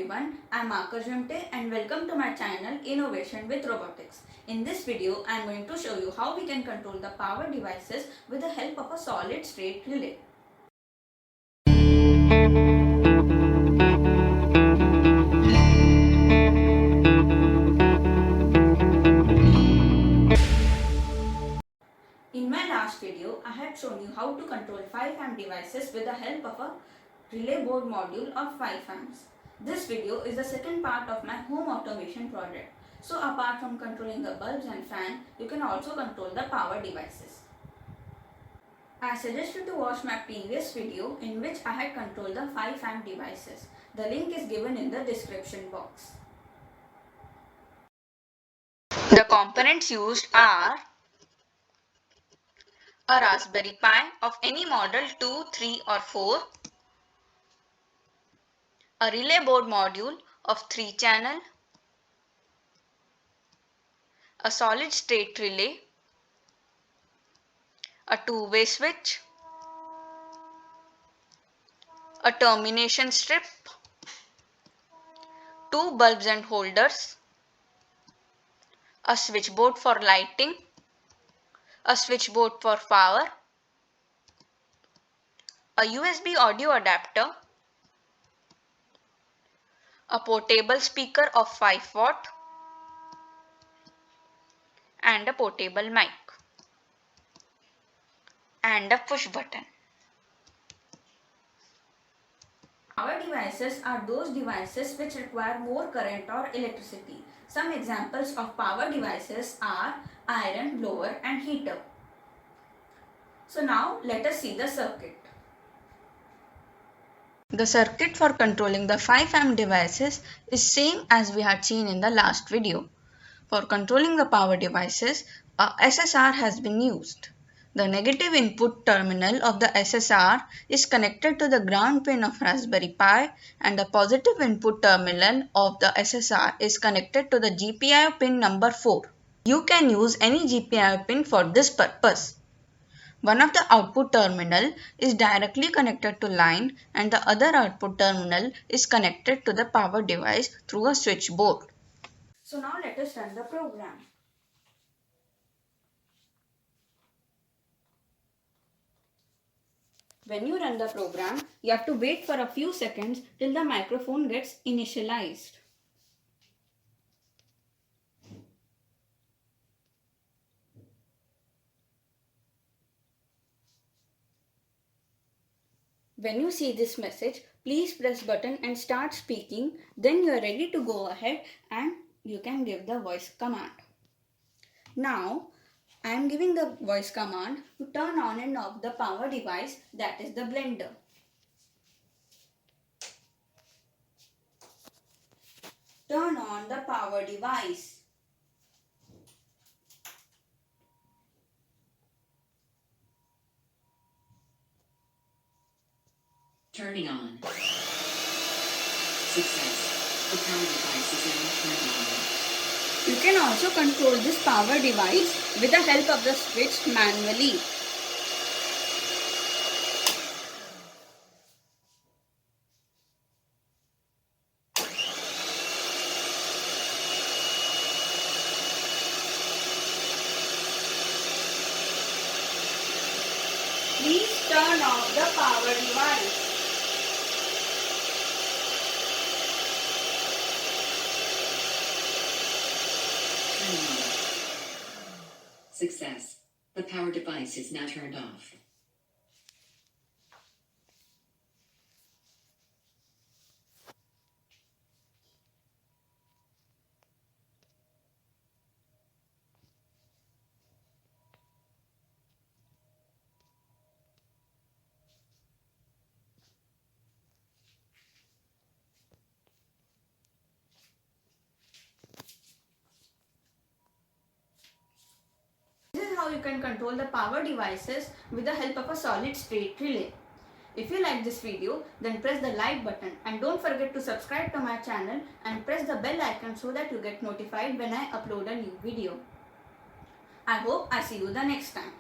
everyone, I am Akarjamte and welcome to my channel Innovation with Robotics. In this video, I am going to show you how we can control the power devices with the help of a solid state relay. In my last video, I had shown you how to control 5 amp devices with the help of a relay board module of 5 amps. This video is the second part of my home automation project. So apart from controlling the bulbs and fan, you can also control the power devices. I suggest you to watch my previous video in which I had controlled the 5 amp devices. The link is given in the description box. The components used are a Raspberry Pi of any model 2, 3 or 4, a relay board module of 3 channel, a solid state relay, a two-way switch, a termination strip, 2 bulbs and holders, a switchboard for lighting, a switchboard for power, a USB audio adapter, a portable speaker of 5 watt, and a portable mic, and a push button. Power devices are those devices which require more current or electricity. Some examples of power devices are iron, blower and heater. So now let us see the circuit. The circuit for controlling the 5 amp devices is same as we had seen in the last video. For controlling the power devices, a SSR has been used. The negative input terminal of the SSR is connected to the ground pin of Raspberry Pi and the positive input terminal of the SSR is connected to the GPIO pin number 4. You can use any GPIO pin for this purpose. One of the output terminal is directly connected to line and the other output terminal is connected to the power device through a switchboard. So now let us run the program. When you run the program, you have to wait for a few seconds till the microphone gets initialized. When you see this message, please press button and start speaking. Then you are ready to go ahead and you can give the voice command. Now, I am giving the voice command to turn on and off the power device, that is the blender. Turn on the power device. Turning on. Success. The power device is now turned on. You can also control this power device with the help of the switch manually. Please turn off the power device. Success. The power device is now turned off. How you can control the power devices with the help of a solid state relay. If you like this video, then press the like button and don't forget to subscribe to my channel and press the bell icon so that you get notified when I upload a new video. I hope I see you the next time.